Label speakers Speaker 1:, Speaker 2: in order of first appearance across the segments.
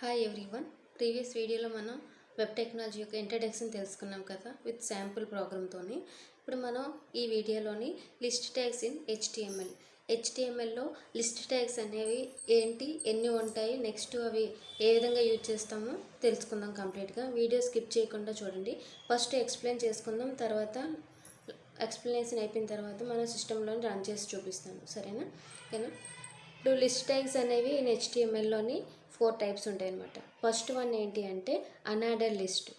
Speaker 1: Hi everyone. Previous వీడియోలో మనం web technology యొక్క ఇంట్రడక్షన్ తెలుసుకున్నాం కదా విత్ శాంపుల్ ప్రోగ్రామ్తోని. ఇప్పుడు మనం ఈ వీడియోలోని లిస్ట్ ట్యాగ్స్ ఇన్ హెచ్టిఎంఎల్లో లిస్ట్ ట్యాగ్స్ అనేవి ఏంటి, ఎన్ని ఉంటాయి, నెక్స్ట్ అవి ఏ విధంగా యూజ్ చేస్తామో తెలుసుకుందాం. కంప్లీట్గా వీడియో స్కిప్ చేయకుండా చూడండి. ఫస్ట్ ఎక్స్ప్లెయిన్ చేసుకుందాం, తర్వాత ఎక్స్ప్లెనేషన్ అయిపోయిన తర్వాత మన సిస్టంలో రన్ చేసి చూపిస్తాను, సరేనా? ఓకేనా? ఇప్పుడు లిస్ట్ ట్యాగ్స్ అనేవి ఇన్ హెచ్టిఎంఎల్లోని 4 టైప్స్ ఉంటాయి అన్నమాట. ఫస్ట్ వన్ ఏంటి అంటే అనార్డర్ లిస్ట్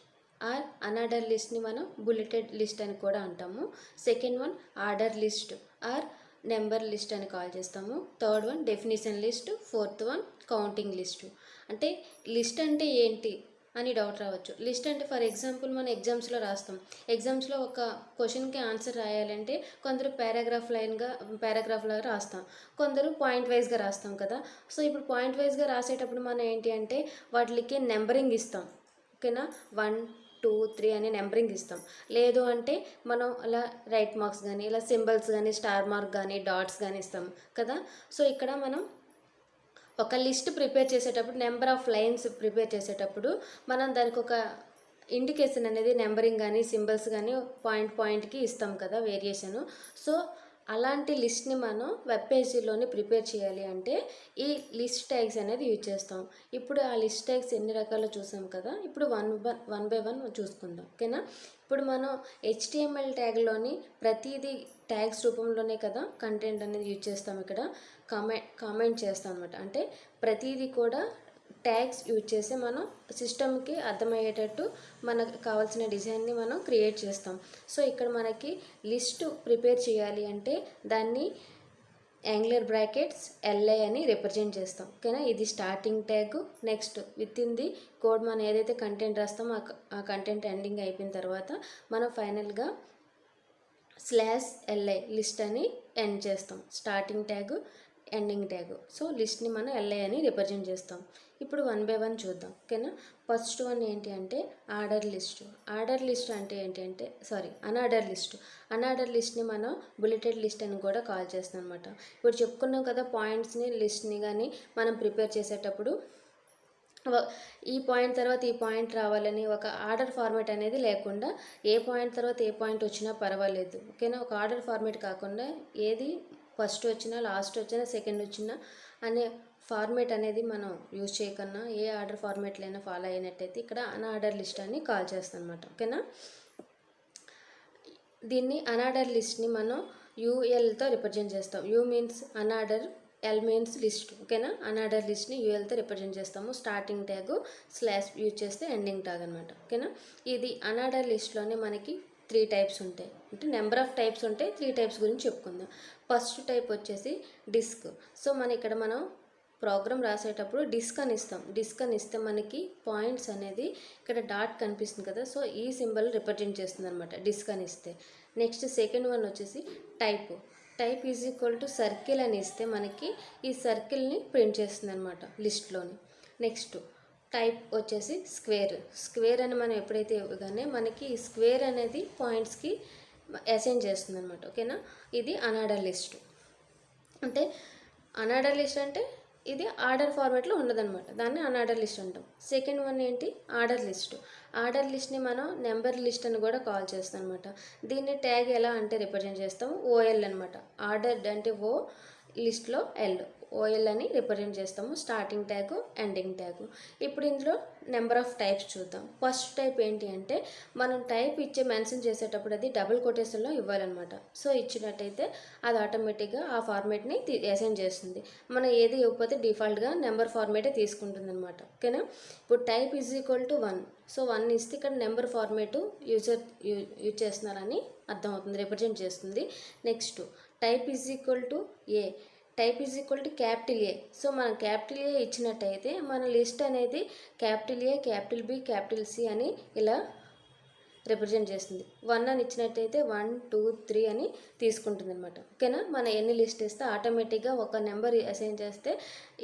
Speaker 1: ఆర్ అనార్డర్ లిస్ట్ని మనం బుల్లెటెడ్ లిస్ట్ అని కూడా అంటాము. Second one order list or number list అని కాల్ చేస్తాము. Third one definition list. Fourth one counting list. అంటే లిస్ట్ అంటే ఏంటి అని డౌట్ రావచ్చు. లిస్ట్ అంటే ఫర్ ఎగ్జాంపుల్ మనం ఎగ్జామ్స్లో రాస్తాం. ఎగ్జామ్స్లో ఒక క్వశ్చన్కి ఆన్సర్ రాయాలంటే కొందరు పారాగ్రాఫ్ లాగా రాస్తాం, కొందరు పాయింట్ వైజ్గా రాస్తాం కదా. సో ఇప్పుడు పాయింట్ వైజ్గా రాసేటప్పుడు మనం ఏంటి అంటే వాటికి నెంబరింగ్ ఇస్తాం. ఓకేనా? 1, 2, 3 అని నెంబరింగ్ ఇస్తాం. లేదు అంటే మనం అలా రైట్ మార్క్స్ కానీ, ఇలా సింబల్స్ కానీ, స్టార్ మార్క్ కానీ, డాట్స్ కానీ ఇస్తాం కదా. సో ఇక్కడ మనం ఒక లిస్ట్ ప్రిపేర్ చేసేటప్పుడు, నెంబర్ ఆఫ్ లైన్స్ ప్రిపేర్ చేసేటప్పుడు మనం దానికి ఒక ఇండికేషన్ అనేది నెంబరింగ్ కానీ, సింబల్స్ కానీ పాయింట్కి ఇస్తాం కదా, వేరియేషను. సో అలాంటి లిస్ట్ని మనం వెబ్ పేజీలోని ప్రిపేర్ చేయాలి అంటే ఈ లిస్ట్ ట్యాగ్స్ అనేది యూజ్ చేస్తాం. ఇప్పుడు ఆ లిస్ట్ ట్యాగ్స్ ఎన్ని రకాలు చూసాం కదా, ఇప్పుడు వన్ బై వన్ చూసుకుందాం. ఓకేనా? ఇప్పుడు మనం హెచ్టిఎంఎల్ ట్యాగ్లోని ప్రతిదీ ట్యాగ్స్ రూపంలోనే కదా కంటెంట్ అనేది యూజ్ చేస్తాం. ఇక్కడ కామెంట్ చేస్తాం అనమాట. అంటే ప్రతిదీ కూడా ట్యాగ్స్ యూజ్ చేసి మనం సిస్టమ్కి అర్థమయ్యేటట్టు మనకు కావాల్సిన డిజైన్ని మనం క్రియేట్ చేస్తాం. సో ఇక్కడ మనకి లిస్టు ప్రిపేర్ చేయాలి అంటే దాన్ని యాంగులర్ బ్రాకెట్స్ LI అని రిప్రజెంట్ చేస్తాం. ఓకేనా? ఇది starting tag. Next with in the code మనం ఏదైతే కంటెంట్ రాస్తామో ఆ కంటెంట్ ఎండింగ్ అయిపోయిన తర్వాత మనం ఫైనల్గా /LI లిస్ట్ అని ఎండ్ చేస్తాం. Starting tag, ending tag. So లిస్ట్ని మనం LI అని రిప్రజెంట్ చేస్తాం. ఇప్పుడు వన్ బై వన్ చూద్దాం. ఓకేనా? ఫస్ట్ వన్ ఏంటి అంటే ఆర్డర్ లిస్ట్. ఆర్డర్ లిస్ట్ అంటే ఏంటి అంటే అనార్డర్ లిస్ట్. అనార్డర్ లిస్ట్ని మనం బుల్లెటెడ్ లిస్ట్ అని కూడా కాల్ చేస్తాం అనమాట. ఇప్పుడు చెప్పుకున్నాం కదా, పాయింట్స్ని, లిస్ట్ని కానీ మనం ప్రిపేర్ చేసేటప్పుడు ఈ పాయింట్ తర్వాత ఈ పాయింట్ రావాలని ఒక ఆర్డర్ ఫార్మేట్ అనేది లేకుండా ఏ పాయింట్ తర్వాత ఏ పాయింట్ వచ్చినా పర్వాలేదు. ఓకేనా? ఒక ఆర్డర్ ఫార్మేట్ కాకుండా ఏది ఫస్ట్ వచ్చినా, లాస్ట్ వచ్చినా, సెకండ్ వచ్చినా అనే ఫార్మేట్ అనేది మనం యూజ్ చేయకన్నా ఏ ఆర్డర్ ఫార్మేట్లైనా ఫాలో అయినట్టయితే ఇక్కడ అన్ఆర్డర్ లిస్ట్ అని కాల్ చేస్తాం అనమాట. ఓకేనా? దీన్ని అన్ఆర్డర్ లిస్ట్ని మనం ULతో రిప్రజెంట్ చేస్తాం. U means unorder, L means list. ఓకేనా? అన్ఆర్డర్ లిస్ట్ని ULతో రిప్రజెంట్ చేస్తాము. స్టార్టింగ్ ట్యాగ్ / యూజ్ చేస్తే ఎండింగ్ ట్యాగ్ అనమాట. ఓకేనా? ఇది అన్ఆర్డర్ లిస్ట్లోనే మనకి 3 టైప్స్ ఉంటాయి. అంటే నెంబర్ ఆఫ్ టైప్స్ ఉంటాయి. 3 టైప్స్ గురించి చెప్పుకుందాం. ఫస్ట్ టైప్ వచ్చేసి డిస్క్. సో మనం ప్రోగ్రామ్ రాసేటప్పుడు డిస్క్ అని ఇస్తే మనకి పాయింట్స్ అనేది ఇక్కడ డాట్ కనిపిస్తుంది కదా. సో ఈ సింబల్ రిప్రజెంట్ చేస్తుంది అనమాట డిస్క్ అని ఇస్తే. నెక్స్ట్ సెకండ్ వన్ వచ్చేసి టైప్ = సర్కిల్ అని ఇస్తే మనకి ఈ సర్కిల్ని ప్రింట్ చేస్తుంది అనమాట లిస్ట్లోని. నెక్స్ట్ టైప్ వచ్చేసి స్క్వేర్ అని మనం ఎప్పుడైతే ఇవ్వగానే మనకి ఈ స్క్వేర్ అనేది పాయింట్స్కి అసైన్ చేస్తుంది అనమాట. ఓకేనా? ఇది అన్ఆర్డర్ లిస్ట్. అంటే అన్ఆర్డర్ లిస్ట్ అంటే ఇది ఆర్డర్ ఫార్మేట్లో ఉండదన్నమాట, దాన్ని అన్ఆర్డర్ లిస్ట్ అంటాం. సెకండ్ వన్ ఏంటి? ఆర్డర్ లిస్ట్ని మనం నెంబర్ లిస్ట్ అని కూడా కాల్ చేస్తాం అనమాట. దీన్ని ట్యాగ్ ఎలా అంటే రిప్రజెంట్ చేస్తాం OL అనమాట. ఆర్డర్ అంటే O, లిస్ట్లో L, OL అని రిప్రజెంట్ చేస్తాము. Starting tag, ending tag. ఇప్పుడు ఇందులో నెంబర్ ఆఫ్ టైప్స్ చూద్దాం. ఫస్ట్ టైప్ ఏంటి అంటే మనం టైప్ మెన్షన్ చేసేటప్పుడు అది డబుల్ కొటేషన్లో ఇవ్వాలన్నమాట. సో ఇచ్చినట్టయితే అది ఆటోమేటిక్గా ఆ ఫార్మేట్ని అసైన్ చేస్తుంది. మనం ఏది ఇవ్వకపోతే డిఫాల్ట్గా నెంబర్ ఫార్మేటే తీసుకుంటుంది అనమాట. ఓకేనా? ఇప్పుడు టైప్ = 1. సో 1 ఇస్తే ఇక్కడ నెంబర్ ఫార్మేటు యూజ్ చేస్తున్నారని అర్థమవుతుంది, రిప్రజెంట్ చేస్తుంది. Next type = capital A. So మనం క్యాపిటల్ A ఇచ్చినట్టయితే మన లిస్ట్ అనేది capital A, capital B, capital C అని ఇలా రిప్రజెంట్ చేస్తుంది. 1 అని ఇచ్చినట్టయితే 1, 2, 3 అని తీసుకుంటుంది అనమాట. ఓకేనా? మనం ఎన్ని లిస్ట్ ఇస్తే ఆటోమేటిక్గా ఒక నెంబర్ అసైన్ చేస్తే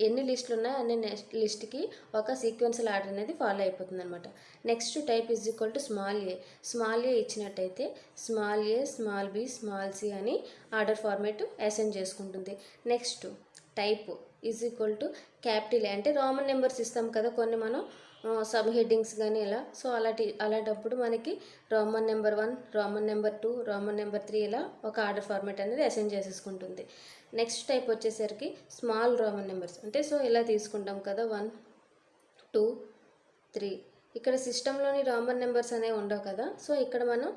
Speaker 1: ఎన్ని లిస్టులు ఉన్నాయో అన్ని లిస్ట్కి ఒక సీక్వెన్షియల్ ఆర్డర్ అనేది ఫాలో అయిపోతుంది అనమాట. నెక్స్ట్ టైప్ = స్మాల్ a ఇచ్చినట్టయితే small a, small b, small c అని ఆర్డర్ ఫార్మేట్ అసైన్ చేసుకుంటుంది. Next type is equal to capital A అంటే రోమన్ నెంబర్స్ ఇస్తాం కదా కొన్ని మనం సబ్ హెడ్డింగ్స్ కానీ ఇలా. సో అలాంటప్పుడు మనకి Roman number 1, Roman number 2, Roman number 3 ఇలా ఒక ఆర్డర్ ఫార్మేట్ అనేది అసైన్ చేసేసుకుంటుంది. నెక్స్ట్ టైప్ వచ్చేసరికి స్మాల్ రోమన్ నెంబర్స్ అంటే సో ఇలా తీసుకుంటాం కదా 1, 2, 3. ఇక్కడ సిస్టంలోని రోమన్ నెంబర్స్ అనేవి ఉండవు కదా. సో ఇక్కడ మనం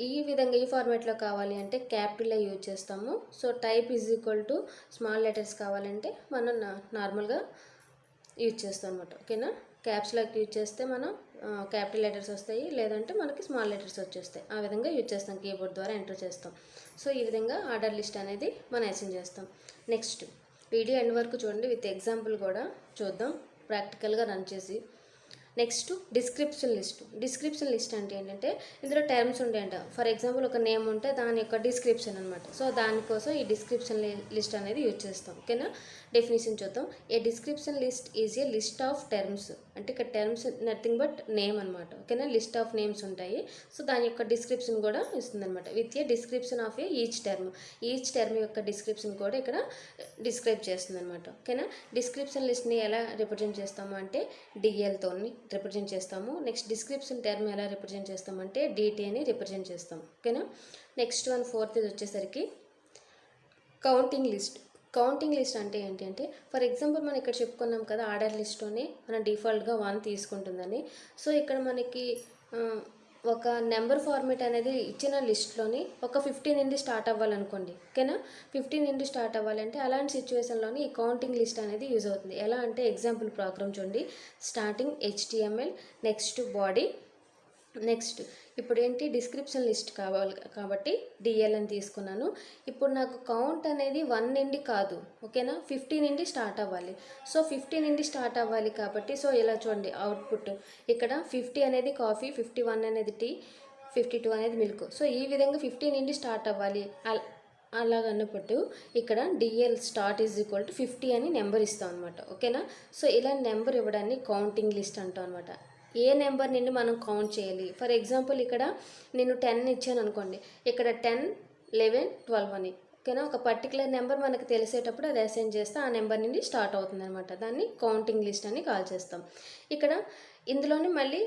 Speaker 1: ఈ విధంగా ఈ ఫార్మేట్లో కావాలి అంటే క్యాపిటల్ ఏ యూజ్ చేస్తాము. So type is equal to small letters కావాలంటే మనం నార్మల్గా యూజ్ చేస్తాం అనమాట. ఓకేనా, క్యాప్స్ లాక్ యూజ్ చేస్తే మనం క్యాపిటల్ లెటర్స్ వస్తాయి, లేదంటే మనకి స్మాల్ లెటర్స్ వచ్చేస్తాయి. ఆ విధంగా యూజ్ చేస్తాం, కీబోర్డ్ ద్వారా ఎంటర్ చేస్తాం. సో ఈ విధంగా ఆర్డర్ లిస్ట్ అనేది మనం అసైన్ చేస్తాం. నెక్స్ట్ వీడియో ఎండ్ వరకు చూడండి, విత్ ఎగ్జాంపుల్ కూడా చూద్దాం ప్రాక్టికల్గా రన్ చేసి. నెక్స్ట్ డిస్క్రిప్షన్ లిస్ట్ అంటే ఏంటంటే ఇందులో టర్మ్స్ ఉంటాయంట. ఫర్ ఎగ్జాంపుల్ ఒక నేమ్ ఉంటే దాని యొక్క డిస్క్రిప్షన్ అనమాట. సో దానికోసం ఈ డిస్క్రిప్షన్ లిస్ట్ అనేది యూజ్ చేస్తాం. ఓకేనా, డెఫినేషన్ చూద్దాం. A description list is a list of terms అంటే ఇక్కడ టర్మ్స్ నథింగ్ బట్ నేమ్ అనమాట. ఓకేనా, లిస్ట్ ఆఫ్ నేమ్స్ ఉంటాయి. సో దాని యొక్క డిస్క్రిప్షన్ కూడా ఇస్తుంది అనమాట. With a description of each term యొక్క డిస్క్రిప్షన్ కూడా ఇక్కడ డిస్క్రైబ్ చేస్తుంది అనమాట. ఓకేనా, డిస్క్రిప్షన్ లిస్ట్ని ఎలా రిప్రజెంట్ చేస్తాము అంటే డిఎల్తో రిప్రజెంట్ చేస్తాము. నెక్స్ట్ డిస్క్రిప్షన్ టర్మ్ ఎలా రిప్రజెంట్ చేస్తామంటే డిటి అని రిప్రజెంట్ చేస్తాం. ఓకేనా, నెక్స్ట్ వన్ ఫోర్త్ వచ్చేసరికి కౌంటింగ్ లిస్ట్ అంటే ఏంటి అంటే ఫర్ ఎగ్జాంపుల్ మనం ఇక్కడ చెప్పుకున్నాం కదా ఆర్డర్ లిస్ట్లోనే మన డిఫాల్ట్గా 1 తీసుకుంటుందని. సో ఇక్కడ మనకి ఒక నెంబర్ ఫార్మేట్ అనేది ఇచ్చిన లిస్ట్లోని ఒక 50 నుండి స్టార్ట్ అవ్వాలనుకోండి. ఓకేనా, 50 నుండి స్టార్ట్ అవ్వాలంటే అలాంటి సిచ్యువేషన్లోని ఈ కౌంటింగ్ లిస్ట్ అనేది యూజ్ అవుతుంది. ఎలా అంటే ఎగ్జాంపుల్ ప్రోగ్రామ్ చూడండి. Starting HTML, next body, next ఇప్పుడు ఏంటి డిస్క్రిప్షన్ లిస్ట్ కావాలి కాబట్టి డిఎల్ అని తీసుకున్నాను. ఇప్పుడు నాకు కౌంట్ అనేది 1 నుండి కాదు, ఓకేనా, 50 నుండి స్టార్ట్ అవ్వాలి. సో 50 నుండి స్టార్ట్ అవ్వాలి కాబట్టి సో ఇలా చూడండి అవుట్పుట్. ఇక్కడ 50 అనేది కాఫీ, 51 అనేది టీ, 52 అనేది మిల్క్. సో ఈ విధంగా 50 నుండి స్టార్ట్ అవ్వాలి. అలాగన్నప్పుడు ఇక్కడ DL start is equal to 50 అని నెంబర్ ఇస్తాం అనమాట. ఓకేనా, సో ఇలా నెంబర్ ఇవ్వడాన్ని కౌంటింగ్ లిస్ట్ అంటాం అనమాట. ఏ నెంబర్ నుండి మనం కౌంట్ చేయాలి. ఫర్ ఎగ్జాంపుల్ ఇక్కడ నేను 10 ఇచ్చాను అనుకోండి, ఇక్కడ 10, 11, 12 అని. ఓకేనా, ఒక పర్టికులర్ నెంబర్ మనకు తెలిసేటప్పుడు అది అసైన్ చేస్తే ఆ నెంబర్ నుండి స్టార్ట్ అవుతుంది అనమాట. దాన్ని కౌంటింగ్ లిస్ట్ అని కాల్ చేస్తాం. ఇక్కడ ఇందులోనే మళ్ళీ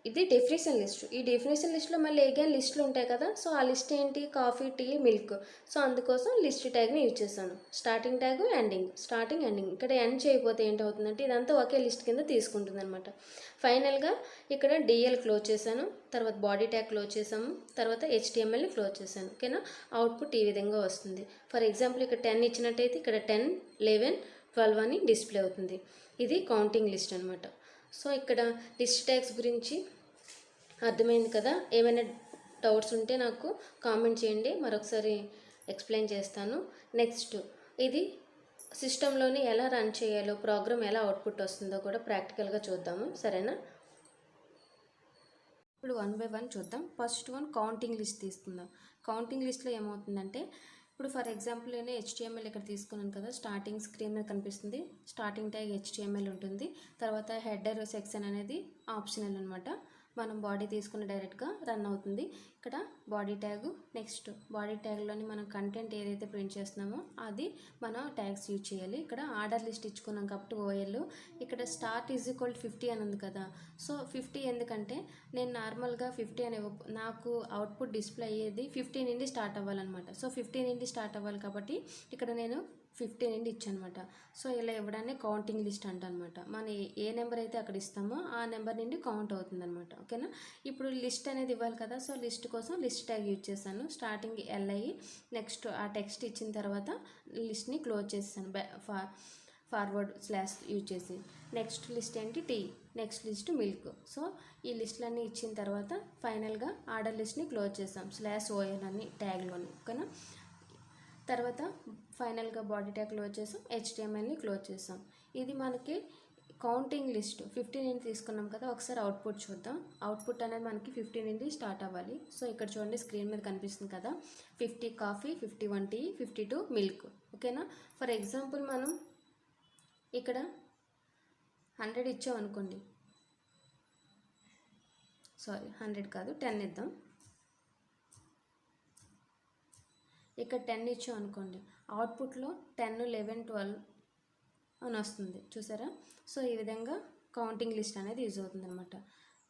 Speaker 1: ఇది డెఫినేషన్ లిస్ట్. ఈ డెఫినేషన్ లిస్ట్లో మళ్ళీ అగైన్ లిస్టులు ఉంటాయి కదా. సో ఆ లిస్ట్ ఏంటి, కాఫీ, టీ, మిల్క్. సో అందుకోసం లిస్ట్ ట్యాగ్ని యూజ్ చేస్తాను. Starting tag, ending. ఇక్కడ ఎండ్ చేయకపోతే ఏంటవుతుందంటే ఇదంతా ఒకే లిస్ట్ కింద తీసుకుంటుంది అనమాట. ఫైనల్గా ఇక్కడ డిఎల్ క్లోజ్ చేశాను, తర్వాత బాడీ ట్యాగ్ క్లోజ్ చేసాము, తర్వాత HTMLని క్లోజ్ చేశాను. ఓకేనా, అవుట్పుట్ ఈ విధంగా వస్తుంది. ఫర్ ఎగ్జాంపుల్ ఇక్కడ 10 ఇచ్చినట్టయితే ఇక్కడ 10, 11, 12 అని డిస్ప్లే అవుతుంది. ఇది కౌంటింగ్ లిస్ట్ అనమాట. సో ఇక్కడ లిస్ట్ ట్యాగ్స్ గురించి అర్థమైంది కదా. ఏమైనా డౌట్స్ ఉంటే నాకు కామెంట్ చేయండి, మరొకసారి ఎక్స్ప్లెయిన్ చేస్తాను. నెక్స్ట్ ఇది సిస్టంలోని ఎలా రన్ చేయాలో, ప్రోగ్రామ్ ఎలా అవుట్పుట్ వస్తుందో కూడా ప్రాక్టికల్గా చూద్దాము, సరేనా. ఇప్పుడు 1 by 1 చూద్దాం. ఫస్ట్ వన్ కౌంటింగ్ లిస్ట్ తీసుకుందాం. కౌంటింగ్ లిస్ట్లో ఏమవుతుందంటే ఇప్పుడు ఫర్ ఎగ్జాంపుల్ నేను HTML ఇక్కడ తీసుకున్నాను కదా. స్టార్టింగ్ స్క్రీన్ మీద కనిపిస్తుంది, స్టార్టింగ్ ట్యాగ్ HTML ఉంటుంది. తర్వాత హెడర్ సెక్షన్ అనేది ఆప్షనల్ అనమాట. మనం బాడీ తీసుకుని డైరెక్ట్గా రన్ అవుతుంది. ఇక్కడ బాడీ ట్యాగ్, నెక్స్ట్ బాడీ ట్యాగ్లోని మనం కంటెంట్ ఏదైతే ప్రింట్ చేస్తున్నామో అది మనం ట్యాగ్స్ యూజ్ చేయాలి. ఇక్కడ ఆర్డర్ లిస్ట్ ఇచ్చుకున్నాం కాబట్టి OL ఇక్కడ స్టార్ట్ ఈజ్ ఈక్వల్ 50 అని ఉంది కదా. సో 50 ఎందుకంటే నేను నార్మల్గా 50 అనే నాకు అవుట్పుట్ డిస్ప్లే అయ్యేది 50 నుండి స్టార్ట్ అవ్వాలన్నమాట. సో 50 నుండి స్టార్ట్ అవ్వాలి కాబట్టి ఇక్కడ నేను 50 నుండి ఇచ్చానమాట. సో ఇలా ఇవ్వడాన్ని కౌంటింగ్ లిస్ట్ అంటనమాట. మనం ఏ నెంబర్ అయితే అక్కడ ఇస్తామో ఆ నెంబర్ నుండి కౌంట్ అవుతుంది అనమాట. ఓకేనా, ఇప్పుడు లిస్ట్ అనేది ఇవ్వాలి కదా. సో లిస్ట్ కోసం లిస్ట్ ట్యాగ్ యూజ్ చేశాను. స్టార్టింగ్ LI, నెక్స్ట్ ఆ టెక్స్ట్ ఇచ్చిన తర్వాత లిస్ట్ని క్లోజ్ చేసాను ఫార్వర్డ్ స్లాష్ యూజ్ చేసి. నెక్స్ట్ లిస్ట్ ఏంటి tea, next list milk. So ఈ లిస్టులన్నీ ఇచ్చిన తర్వాత ఫైనల్గా ఆర్డర్ లిస్ట్ని క్లోజ్ చేసాం /OL అని ట్యాగ్లోని. ఓకేనా, తర్వాత ఫైనల్గా బాడీ ట్యాగ్ క్లోజ్ చేసాం, HTMLని క్లోజ్ చేసాం. ఇది మనకి కౌంటింగ్ లిస్ట్ 50 నుండి తీసుకున్నాం కదా. ఒకసారి అవుట్పుట్ చూద్దాం. అవుట్పుట్ అనేది మనకి 50 నుండి స్టార్ట్ అవ్వాలి. సో ఇక్కడ చూడండి స్క్రీన్ మీద కనిపిస్తుంది కదా. 50 కాఫీ, 51 టీ, 52 మిల్క్. ఓకేనా, ఫర్ ఎగ్జాంపుల్ మనం ఇక్కడ 100 ఇచ్చాం అనుకోండి, సారీ 100 కాదు 10 ఇద్దాం. ఇక్కడ 10 ఇచ్చాం అనుకోండి, అవుట్పుట్లో 10, 11, 12 అని వస్తుంది చూసారా. సో ఈ విధంగా కౌంటింగ్ లిస్ట్ అనేది యూజ్ అవుతుంది అనమాట.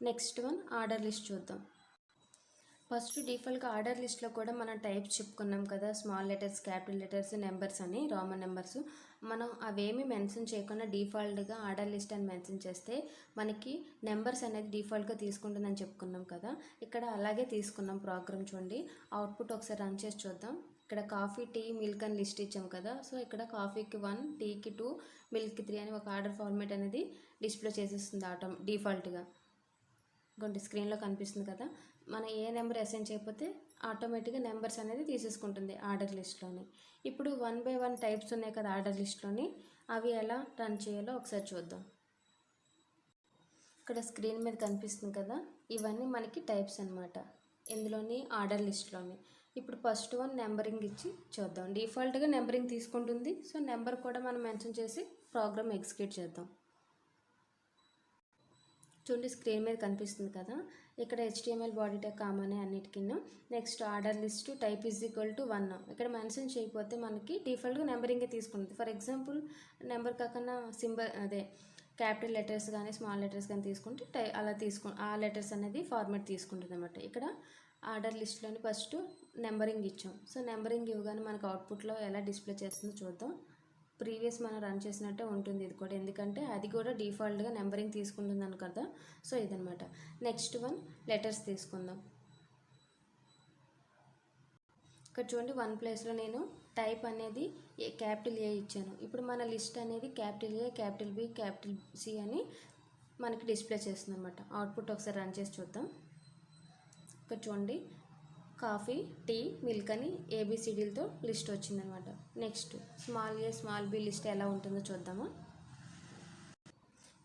Speaker 1: నెక్స్ట్ వన్ ఆర్డర్ లిస్ట్ చూద్దాం. ఫస్ట్ డిఫాల్ట్గా ఆర్డర్ లిస్ట్లో కూడా మనం టైప్స్ చెప్పుకున్నాం కదా, small letters, capital letters, numbers అని, రోమన్ నెంబర్స్. మనం అవేమి మెన్షన్ చేయకుండా డిఫాల్ట్గా ఆర్డర్ లిస్ట్ అని మెన్షన్ చేస్తే మనకి నెంబర్స్ అనేది డిఫాల్ట్గా తీసుకుంటుందని చెప్పుకున్నాం కదా. ఇక్కడ అలాగే తీసుకున్నాం ప్రోగ్రామ్. చూడండి అవుట్పుట్ ఒకసారి రన్ చేసి చూద్దాం. ఇక్కడ కాఫీ, టీ, మిల్క్ అని లిస్ట్ ఇచ్చాం కదా. సో ఇక్కడ కాఫీకి 1, టీకి 2, మిల్క్కి 3 అని ఒక ఆర్డర్ ఫార్మేట్ అనేది డిస్ప్లే చేసేస్తుంది డిఫాల్ట్గా. ఇంకోటి స్క్రీన్లో కనిపిస్తుంది కదా. మనం ఏ నెంబర్ అసైన్ చేయకపోతే ఆటోమేటిక్గా నెంబర్స్ అనేది తీసేసుకుంటుంది ఆర్డర్ లిస్ట్లోని. ఇప్పుడు 1 by 1 టైప్స్ ఉన్నాయి కదా ఆర్డర్ లిస్ట్లోని, అవి ఎలా రన్ చేయాలో ఒకసారి చూద్దాం. ఇక్కడ స్క్రీన్ మీద కనిపిస్తుంది కదా, ఇవన్నీ మనకి టైప్స్ అనమాట ఇందులోని ఆర్డర్ లిస్ట్లోని. ఇప్పుడు ఫస్ట్ వన్ నెంబరింగ్ ఇచ్చి చూద్దాం. డిఫాల్ట్గా నెంబరింగ్ తీసుకుంటుంది. సో నెంబర్ కూడా మనం మెన్షన్ చేసి ప్రోగ్రామ్ ఎగ్జిక్యూట్ చేద్దాం. చూడండి స్క్రీన్ మీద కనిపిస్తుంది కదా. ఇక్కడ HTML బాడీ ట్యాగ్ కామన్ అన్నిటికీ. Next order list type is equal to 1. ఇక్కడ మెన్షన్ చేయకపోతే మనకి డిఫాల్ట్గా నెంబరింగే తీసుకుంటుంది. ఫర్ ఎగ్జాంపుల్ నెంబర్ కాకుండా సింబల్ అదే క్యాపిటల్ లెటర్స్ కానీ స్మాల్ లెటర్స్ కానీ తీసుకుంటే అలా ఆ లెటర్స్ అనేది ఫార్మాట్ తీసుకుంటుంది అనమాట. ఇక్కడ ఆర్డర్ లిస్ట్లోని ఫస్ట్ నెంబరింగ్ ఇచ్చాం. సో నెంబరింగ్ ఇవ్వగానే మనకు అవుట్పుట్లో ఎలా డిస్ప్లే చేస్తుందో చూద్దాం. ప్రీవియస్ మనం రన్ చేసినట్టే ఉంటుంది ఇది కూడా, ఎందుకంటే అది కూడా డిఫాల్ట్గా నెంబరింగ్ తీసుకుంటుంది కదా. సో ఇదనమాట. నెక్స్ట్ వన్ లెటర్స్ తీసుకుందాం. ఇక్కడ చూడండి 1 ప్లేస్లో నేను టైప్ అనేది క్యాపిటల్ ఏ ఇచ్చాను. ఇప్పుడు మన లిస్ట్ అనేది capital A, capital B, capital C అని మనకి డిస్ప్లే చేస్తుంది అనమాట. అవుట్పుట్ ఒకసారి రన్ చేసి చూద్దాం. ఇక్కడ చూడండి కాఫీ, టీ, మిల్క్ అని ABCDలతో లిస్ట్ వచ్చిందనమాట. నెక్స్ట్ స్మాల్ ఏ, స్మాల్ బి లిస్ట్ ఎలా ఉంటుందో చూద్దాము.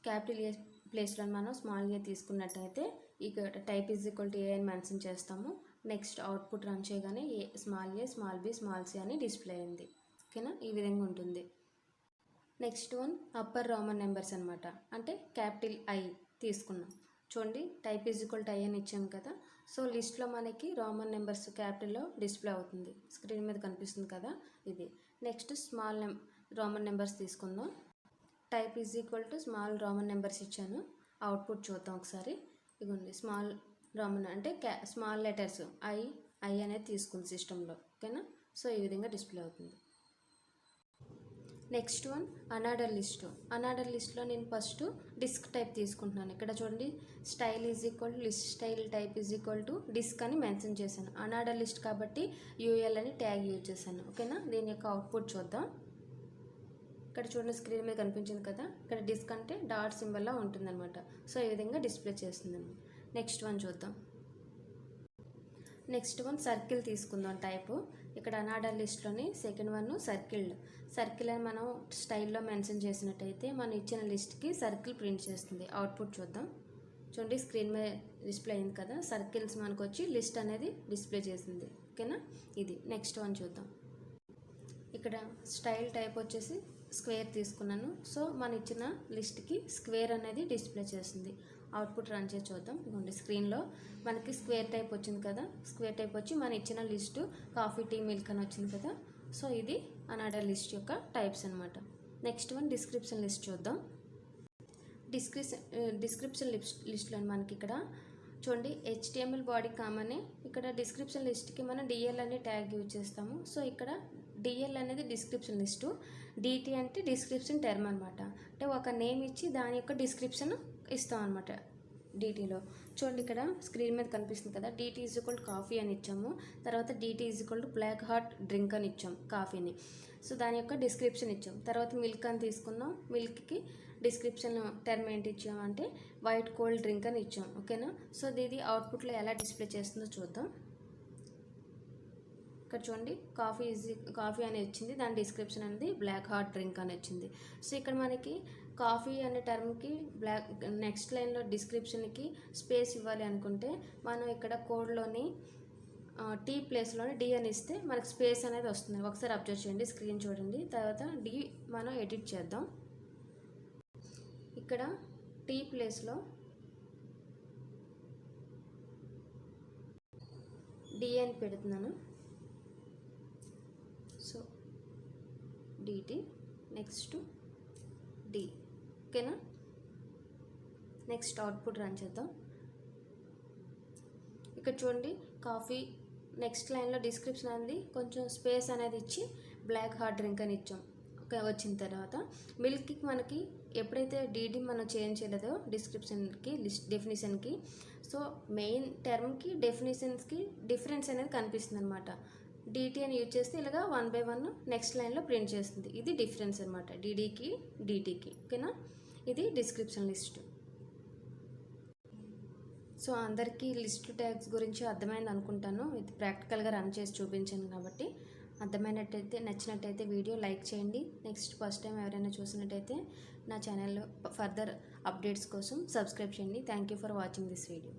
Speaker 1: క్యాపిటల్ ఏ ప్లేస్లో మనం స్మాల్ ఏ తీసుకున్నట్టయితే ఇక్కడ టైప్ ఈజ్ ఈక్వల్ టు ఏ అని మెన్షన్ చేస్తాము. నెక్స్ట్ అవుట్పుట్ రన్ చేయగానే స్మాల్ ఏ, స్మాల్ బి, స్మాల్ సి అని డిస్ప్లే అయింది. ఓకేనా, ఈ విధంగా ఉంటుంది. Next one upper Roman numbers అనమాట. అంటే క్యాపిటల్ I తీసుకున్నాం. చూడండి type is equal to I అని ఇచ్చాం కదా. సో లిస్ట్లో మనకి రోమన్ నెంబర్స్ క్యాపిటల్లో డిస్ప్లే అవుతుంది. స్క్రీన్ మీద కనిపిస్తుంది కదా ఇది. నెక్స్ట్ స్మాల్ రోమన్ నెంబర్స్ తీసుకుందాం. Type is equal to small Roman numbers ఇచ్చాను. అవుట్పుట్ చూద్దాం ఒకసారి. ఇదిగోండి స్మాల్ రోమన్ అంటే స్మాల్ లెటర్స్ I అనేది తీసుకుంది సిస్టంలో. ఓకేనా, సో ఈ విధంగా డిస్ప్లే అవుతుంది. నెక్స్ట్ వన్ అనార్డర్ లిస్ట్లో నేను ఫస్ట్ డిస్క్ టైప్ తీసుకుంటున్నాను. ఇక్కడ చూడండి style is equal to list style, type is equal to disc అని మెన్షన్ చేశాను. అనార్డర్ లిస్ట్ కాబట్టి UL అని ట్యాగ్ యూజ్ చేశాను. ఓకేనా, దీని యొక్క అవుట్పుట్ చూద్దాం. ఇక్కడ చూడండి స్క్రీన్ మీద కనిపించింది కదా. ఇక్కడ డిస్క్ అంటే డాట్ సింబల్లా ఉంటుందన్నమాట. సో ఈ విధంగా డిస్ప్లే చేస్తుందండి. నెక్స్ట్ వన్ చూద్దాం. నెక్స్ట్ వన్ సర్కిల్ తీసుకుందాం టైపు. ఇక్కడ అనార్డర్ లిస్ట్లోని సెకండ్ వన్ సర్కిల్ అని మనం స్టైల్లో మెన్షన్ చేసినట్టయితే మనం ఇచ్చిన లిస్ట్కి సర్కిల్ ప్రింట్ చేస్తుంది. అవుట్పుట్ చూద్దాం. చూడండి స్క్రీన్ మీద డిస్ప్లే అయింది కదా. సర్కిల్స్ మనకు వచ్చి లిస్ట్ అనేది డిస్ప్లే చేసింది. ఓకేనా, ఇది. నెక్స్ట్ వన్ చూద్దాం. ఇక్కడ స్టైల్ టైప్ వచ్చేసి స్క్వేర్ తీసుకున్నాను. సో మన ఇచ్చిన లిస్ట్కి స్క్వేర్ అనేది డిస్ప్లే చేస్తుంది. అవుట్పుట్ రన్ చేసి చూద్దాం. ఇదిగోండి స్క్రీన్లో మనకి స్క్వేర్ టైప్ వచ్చింది కదా. స్క్వేర్ టైప్ వచ్చి మన ఇచ్చిన లిస్టు కాఫీ, టీ, మిల్క్ అని వచ్చింది కదా. సో ఇది అనార్డర్ లిస్ట్ యొక్క టైప్స్ అనమాట. నెక్స్ట్ వన్ డిస్క్రిప్షన్ లిస్ట్ చూద్దాం. డిస్క్రిప్షన్ లిస్ట్లో మనకి ఇక్కడ చూడండి HTML బాడీ కామనే. ఇక్కడ డిస్క్రిప్షన్ లిస్ట్కి మనం DL అనే ట్యాగ్ యూజ్ చేస్తాము. సో ఇక్కడ DL అనేది డిస్క్రిప్షన్ లిస్టు, DT అంటే డిస్క్రిప్షన్ టర్మ్ అనమాట. అంటే ఒక నేమ్ ఇచ్చి దాని యొక్క డిస్క్రిప్షన్ ఇస్తాం అనమాట DTలో. చూడండి ఇక్కడ స్క్రీన్ మీద కనిపిస్తుంది కదా. DT is equal to coffee అని ఇచ్చాము. తర్వాత DT is equal to black hot drink అని ఇచ్చాం కాఫీని. సో దాని యొక్క డిస్క్రిప్షన్ ఇచ్చాం. తర్వాత మిల్క్ అని తీసుకున్నాం. మిల్క్కి డిస్క్రిప్షన్ టర్మ్ ఏంటి ఇచ్చామంటే వైట్ కోల్డ్ డ్రింక్ అని ఇచ్చాం. ఓకేనా, సో ఇది అవుట్పుట్లో ఎలా డిస్ప్లే చేస్తుందో చూద్దాం. ఇక్కడ చూడండి కాఫీ అని వచ్చింది. దాని డిస్క్రిప్షన్ అనేది బ్లాక్ హాట్ డ్రింక్ అని వచ్చింది. సో ఇక్కడ మనకి కాఫీ అనే టర్మ్కి నెక్స్ట్ లైన్లో డిస్క్రిప్షన్కి స్పేస్ ఇవ్వాలి అనుకుంటే మనం ఇక్కడ కోడ్లోని టీ ప్లేస్లోని D అని ఇస్తే మనకి స్పేస్ అనేది వస్తుంది. ఒకసారి అబ్జర్వ్ చేయండి, స్క్రీన్ చూడండి. తర్వాత D మనం ఎడిట్ చేద్దాం. ఇక్కడ టీ ప్లేస్లో D అని పెడుతున్నాను. So DT. Next D. ఓకేనా. నెక్స్ట్ అవుట్పుట్ రన్ చేద్దాం. ఇక్కడ చూడండి కాఫీ నెక్స్ట్ లైన్లో డిస్క్రిప్షన్ అనేది కొంచెం స్పేస్ అనేది ఇచ్చి బ్లాక్ హార్ట్ డ్రింక్ అని ఇచ్చాం. వచ్చిన తర్వాత మిల్క్కి మనకి ఎప్పుడైతే డీడీ మనం చేంజ్ చేయలేదో డిస్క్రిప్షన్కి డెఫినేషన్కి, సో మెయిన్ టర్మ్కి డెఫినేషన్స్కి డిఫరెన్స్ అనేది కనిపిస్తుంది అనమాట. డీటీ అని యూజ్ చేస్తే ఇలాగా 1 by 1 నెక్స్ట్ లైన్లో ప్రింట్ చేస్తుంది. ఇది డిఫరెన్స్ అనమాట డీడీకి డీటీకి. ఓకేనా. ఇది డిస్క్రిప్షన్ లిస్ట్. సో అందరికీ లిస్ట్ ట్యాగ్స్ గురించి అర్థమైంది అనుకుంటాను. ఇది ప్రాక్టికల్గా రన్ చేసి చూపించాను కాబట్టి అర్థమైనట్టయితే నచ్చినట్టయితే వీడియో లైక్ చేయండి. నెక్స్ట్ ఫస్ట్ టైం ఎవరైనా చూసినట్టయితే నా ఛానల్లో ఫర్దర్ అప్డేట్స్ కోసం సబ్స్క్రైబ్ చేయండి. Thank you for watching this video.